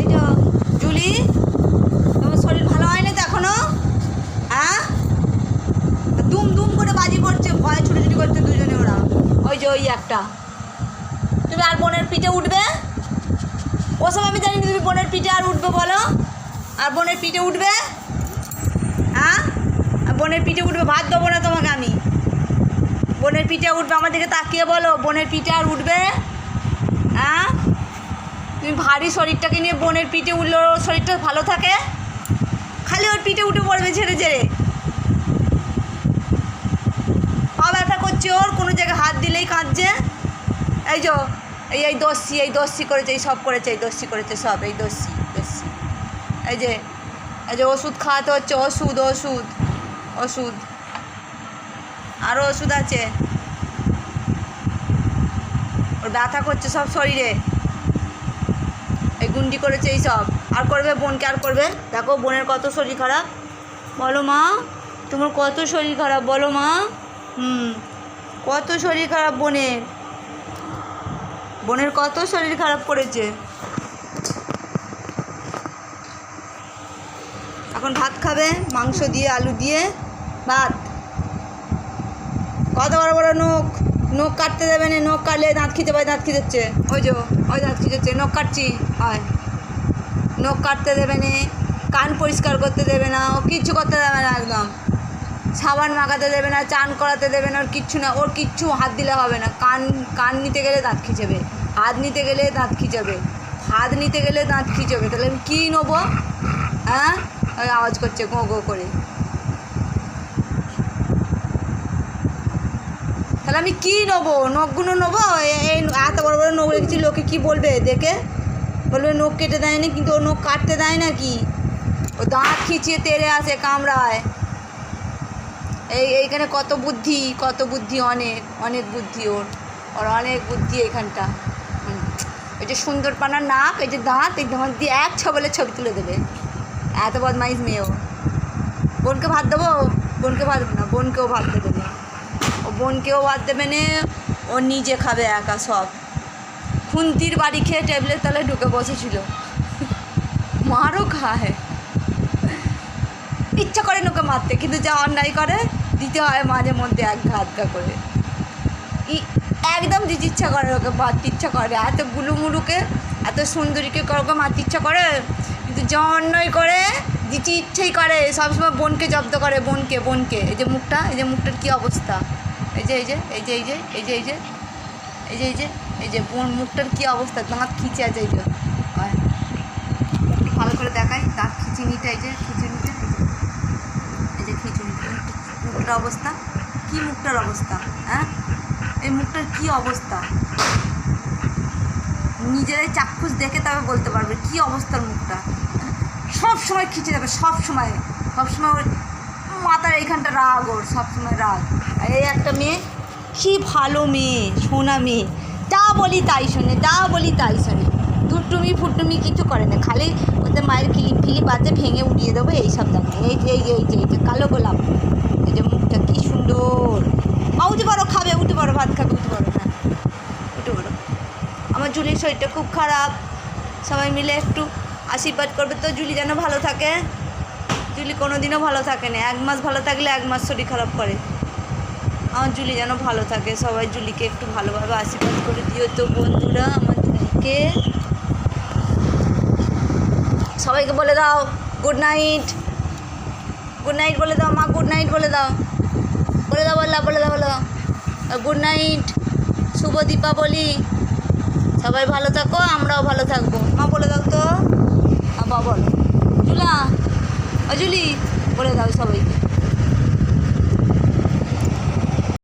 এই যে জুলি, তোমার শরীর ভালো হয়নি তো এখনো? হ্যাঁ, দুম দুম করে বাজি পড়ছে, ভয় ছুটোছুটি করছে দুজনে ওরা। ওই যে ওই একটা, তুমি আর বোনের পিঠে উঠবে? ওসব আমি জানি না, তুমি বোনের পিঠে আর উঠবে বলো? আর বোনের পিঠে উঠবে? হ্যাঁ, বোনের পিঠে উঠবে? ভাত দেবো না তোমাকে আমি। বোনের পিঠে উঠবে, আমার দিকে তাকিয়ে বলো, বোনের পিঠে আর উঠবে? হ্যাঁ, তুমি ভারী শরীরটাকে নিয়ে বোনের পিঠে উঠলে ওর শরীরটা ভালো থাকে? খালি ওর পিঠে উঠে পড়বে ঝেড়ে ঝেড়ে। পা ব্যথা করছে ওর, কোনো জায়গায় হাত দিলেই কাঁদছে। এই যে এই দস্যি করেছে, এই সব করেছে, এই দস্যি করেছে সব, এই দস্যি। এই যে ওষুধ খাওয়াতে হচ্ছে, ওষুধ আরও ওষুধ আছে। ওর ব্যথা করছে সব শরীরে, এই গুন্ডি করেছে এই সব। আর করবে বোনকে, আর করবে। দেখো বোনের কত শরীর খারাপ, বলো মা, তোমার কত শরীর খারাপ বলো মা। কত শরীর খারাপ বোনের কত শরীর খারাপ করেছে। এখন ভাত খাবে, মাংস দিয়ে আলু দিয়ে ভাত। কত বড় বড় নখ কাটতে দেবে না, নখ কাটলে দাঁত খিচে পায়, দাঁত খিচেচ্ছে। ওই দাঁত খিচেচ্ছে, নখ কাটছি হয়। নখ কাটতে দেবে না, কান পরিষ্কার করতে দেবে না, ও কিচ্ছু করতে দেবে না, একদম সাবান মাখাতে দেবে না, চান করাতে দেবে না, ওর কিচ্ছু না। ওর কিচ্ছু হাত দিলে হবে না। কান নিতে গেলে দাঁত খিচেবে, হাত নিতে গেলে দাঁত খিচেবে, হাত নিতে গেলে দাঁত খিচেবে। তাহলে আমি কী নেবো? হ্যাঁ, ওই আওয়াজ করছে গো গো করে। তাহলে আমি কী নেবো? নখগুলো নেবো? এই এত বড় বড় নখ রেখেছি, লোকে কী বলবে? দেখে বলবে নখ কেটে দেয়নি, কিন্তু ও নখ কাটতে দেয় না কি? ও দাঁত খিচিয়ে তেড়ে আসে, কামড়ায়। এইখানে কত বুদ্ধি, অনেক বুদ্ধি ওর অনেক বুদ্ধি এইখানটা। এই যে সুন্দর পানার নাক, এই যে দাঁত, এই দাঁত দিয়ে এক ছবলে ছবি তুলে দেবে। এত বদমাইশ মেয়ে ও। বোনকে ভাত দেবো? বোনকে ভাত দেবে না, বোনকেও ভাত দেবে না। বোনকেও ভাত দেবে না, ও নিজে খাবে একা সব। খুন্তির বাড়ি খেয়ে টেবিলের তলায় ঢুকে বসেছিল। মারও খায়, ইচ্ছা করে ওকে মারতে, কিন্তু যা অন্যায় করে দিতে হয় মাঝে মধ্যে এক ঘা করে। একদম দিতে ইচ্ছা করে, ওকে মারতে ইচ্ছা করে। এত গুলুমুলুকে, এত সুন্দরীকে ওকে মারতে ইচ্ছা করে, কিন্তু যা অন্যায় করে দিতে ইচ্ছেই করে। সবসময় বোনকে জব্দ করে, বোনকে। এই যে মুখটার কী অবস্থা, এই যে বোন মুখটার কী অবস্থা, দাঁত খিচে আছে। এই যে ভালো করে দেখাই, দাঁত খিচুনিটা, এই যে খিচুনিটা, এই যে খিচুনিটা, মুখটার অবস্থা কী, মুখটার অবস্থা। হ্যাঁ, এই মুখটার কী অবস্থা, নিজেরাই চাক্ষুষ দেখে তবে বলতে পারবে কী অবস্থার মুখটা। সব সময় খিচে যাবে, সব সময় ওর মাথার এইখানটা রাগ, ওর সবসময় রাগ। আর এই একটা মেয়ে, কী ভালো মেয়ে, সোনা মেয়ে, যা বলি তাই শোনে, ফুটুমি কিছু করে না, খালি ওদের মায়ের কিলিপ আছে, ভেঙে উড়িয়ে দেবো এইসব জানে। এই যে কালো গোলাপ, এই যে মুখটা কী সুন্দর। উঠে পড়ো, খাবে, উঠে পড়ো, ভাত খাবে, উঠে পড়ো। হ্যাঁ, উঠে পড়ো। আমার জুলির শরীরটা খুব খারাপ, সবাই মিলে একটু আশীর্বাদ করবে তো জুলি যেন ভালো থাকে। জুলি কোনো দিনও ভালো থাকে না, 1 মাস ভালো থাকলে 1 মাস শরীর খারাপ করে। আমার জুলি যেন ভালো থাকে, সবাই জুলিকে একটু ভালোভাবে আশীর্বাদ করে দিও তো বন্ধুরা। আমার জুলিকে সবাইকে বলে দাও গুড নাইট বলে দাও মা, গুড নাইট বলে দাও গুড নাইট, শুভ দীপাবলি। সবাই ভালো থাকো, আমরাও ভালো থাকবো। মা বলে দাও তো, বাবা বলো, জুলি বলে দাও সবাইকে।